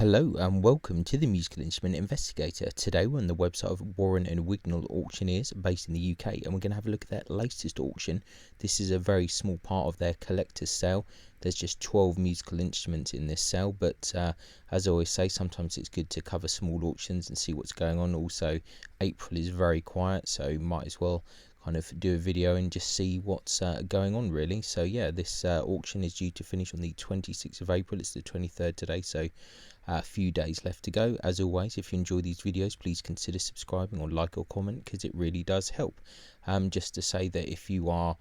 Hello and welcome to the Musical Instrument Investigator. Today we're on the website of Warren and Wignall Auctioneers based in the UK, and we're going to have a look at their latest auction. This is a very small part of their collector's sale. There's just 12 musical instruments in this sale, but as I always say, sometimes it's good to cover small auctions and see what's going on. Also, April is very quiet, so might as well kind of do a video and just see what's going on really. So yeah, this auction is due to finish on the 26th of April. It's the 23rd today, so a few days left to go. As always, if you enjoy these videos, please consider subscribing or like or comment, because it really does help. Just to say that if you are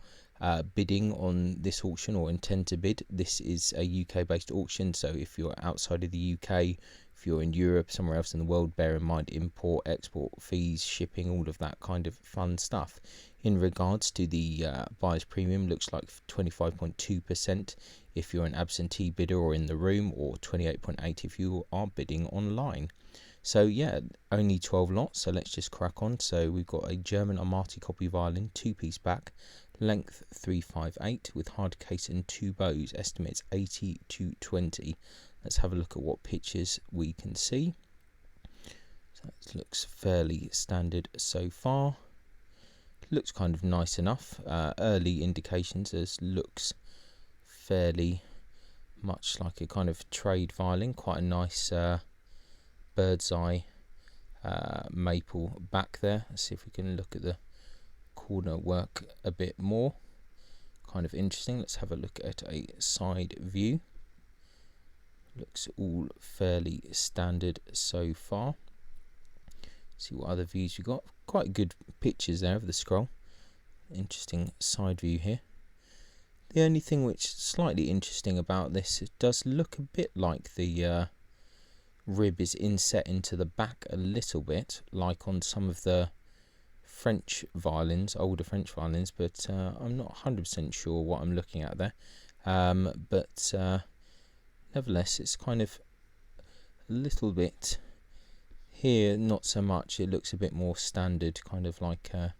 bidding on this auction or intend to bid, this is a UK based auction, so if you're outside of the UK, if you're in Europe, somewhere else in the world, bear in mind import, export fees, shipping, all of that kind of fun stuff. In regards to the buyer's premium, looks like 25.2% if you're an absentee bidder or in the room, or 28.8% if you are bidding online. So yeah, only 12 lots, so let's just crack on. So we've got a German Amati copy violin, 2-piece back, length 358 with hard case and 2 bows, estimates 80 to 20. Let's have a look at what pictures we can see. So it looks fairly standard so far. Looks kind of nice enough. Early indications as looks fairly much like a kind of trade violin. Quite a nice bird's eye maple back there. Let's see if we can look at the corner work a bit more. Kind of interesting. Let's have a look at a side view. Looks all fairly standard so far. See what other views we got. Quite good pictures there of the scroll. Interesting side view here. The only thing which is slightly interesting about this, it does look a bit like the rib is inset into the back a little bit, like on some of the French violins, older French violins, but I'm not 100% sure what I'm looking at there. But nevertheless, it's kind of a little bit here, not so much. It looks a bit more standard, kind of like a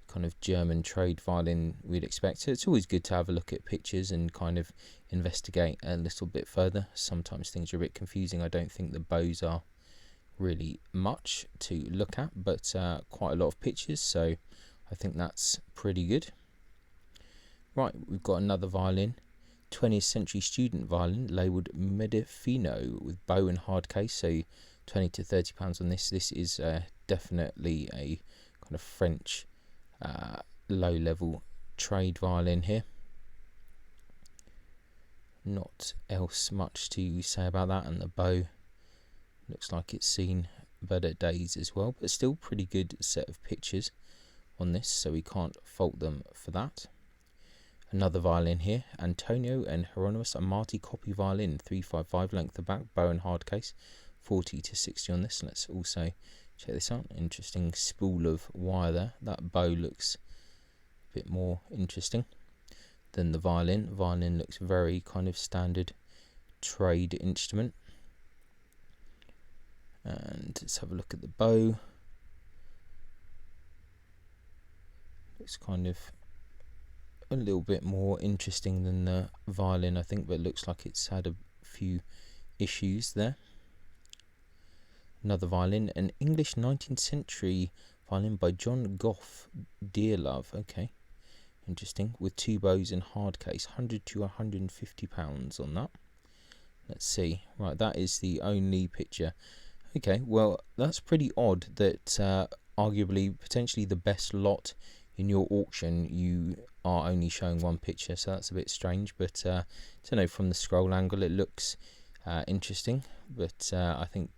kind of German trade violin we'd expect. So it's always good to have a look at pictures and kind of investigate a little bit further. Sometimes things are a bit confusing. I don't think the bows are really much to look at, but quite a lot of pictures, so I think that's pretty good. Right, we've got another violin, 20th century student violin, labelled Medefino with bow and hard case, so 20 to 30 pounds on this. This is definitely a kind of French low level trade violin here. Not else much to say about that, and the bow looks like it's seen better days as well, but still pretty good set of pictures on this, so we can't fault them for that. Another violin here, Antonio and Hieronymus Amati copy violin, 355 length of back, bow and hard case, 40 to 60 on this. Let's also check this out. Interesting spool of wire there. That bow looks a bit more interesting than the violin. Violin looks very kind of standard trade instrument. And let's have a look at the bow. Looks kind of a little bit more interesting than the violin, I think, but looks like it's had a few issues there. Another violin, an English 19th century violin by John Goff, Dear Love. Okay, interesting, with 2 bows and hard case, 100 to 150 pounds on that. Let's see. Right, that is the only picture. Okay, well, that's pretty odd that arguably potentially the best lot in your auction, you are only showing one picture, so that's a bit strange. But I don't know, from the scroll angle it looks interesting, but I think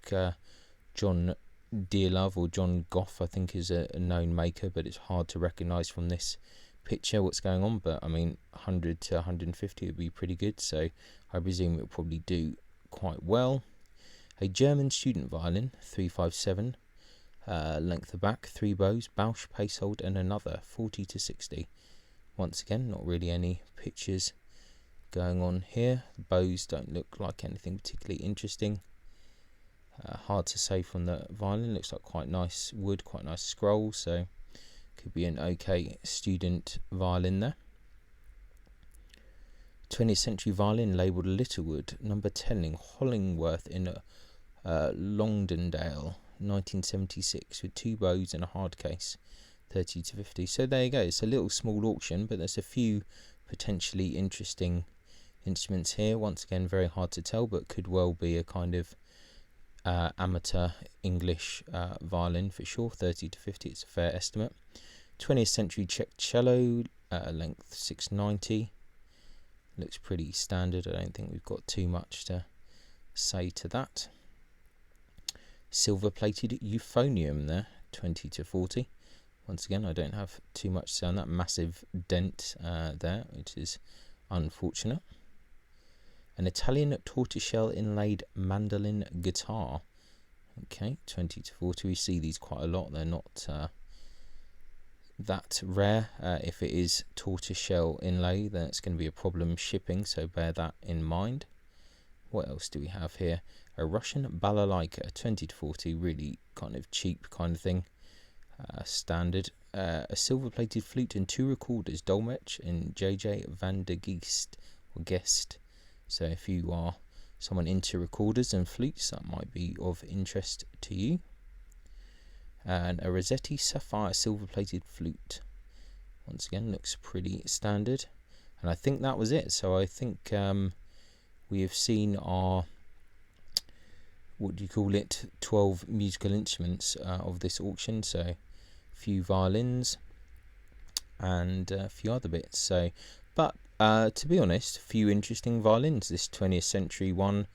John Dearlove or John Goff, I think, is a known maker, but it's hard to recognise from this picture what's going on. But I mean, 100 to 150 would be pretty good, so I presume it will probably do quite well. A German student violin, 357 length of back, 3 bows, Bausch, Pacehold and another, 40 to 60. Once again, not really any pictures going on here. The bows don't look like anything particularly interesting. Hard to say from the violin. Looks like quite nice wood, quite nice scroll, so could be an okay student violin there. 20th century violin labelled Littlewood, number 10 in Hollingworth in Longdendale 1976 with 2 bows and a hard case, 30 to 50. So there you go. It's a little small auction, but there's a few potentially interesting instruments here. Once again, very hard to tell, but could well be a kind of amateur English violin for sure. 30 to 50, it's a fair estimate. 20th century Czech cello, length 690. Looks pretty standard. I don't think we've got too much to say to that. Silver plated euphonium there, 20 to 40. Once again, I don't have too much to say on that. Massive dent there, which is unfortunate. An Italian tortoiseshell inlaid mandolin guitar. Okay, 20 to 40. We see these quite a lot. They're not that rare. If it is tortoiseshell inlay, then it's going to be a problem shipping, so bear that in mind. What else do we have here? A Russian balalaika, 20 to 40, really kind of cheap kind of thing, standard. A silver-plated flute and 2 recorders, Dolmetsch and J.J. van der Geest, or Guest. So if you are someone into recorders and flutes, that might be of interest to you. And a Rossetti sapphire silver-plated flute. Once again, looks pretty standard. And I think that was it. So I think we have seen our, what do you call it, 12 musical instruments of this auction. So a few violins and a few other bits. So, but to be honest, a few interesting violins. This 20th century one,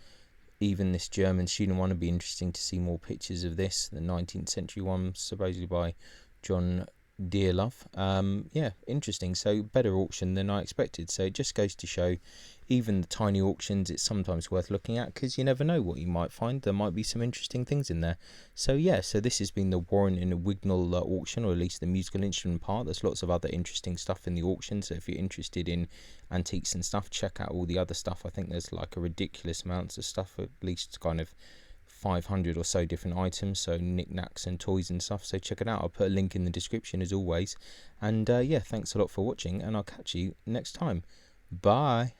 even this German student one, would be interesting to see more pictures of this. The 19th century one, supposedly by John Dearlove. Yeah, interesting. So better auction than I expected. So it just goes to show, even the tiny auctions, it's sometimes worth looking at, because you never know what you might find. There might be some interesting things in there. So yeah, so this has been the Warren and Wignall auction, or at least the musical instrument part. There's lots of other interesting stuff in the auction, so if you're interested in antiques and stuff, check out all the other stuff. I think there's like a ridiculous amounts of stuff, at least kind of 500 or so different items, so knickknacks and toys and stuff. So check it out. I'll put a link in the description as always. And yeah, thanks a lot for watching, and I'll catch you next time. Bye.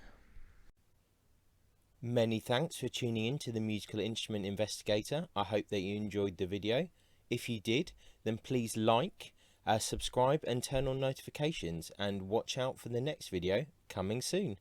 Many thanks for tuning in to the Musical Instrument Investigator. I hope that you enjoyed the video. If you did, then please like, subscribe and turn on notifications, and watch out for the next video coming soon.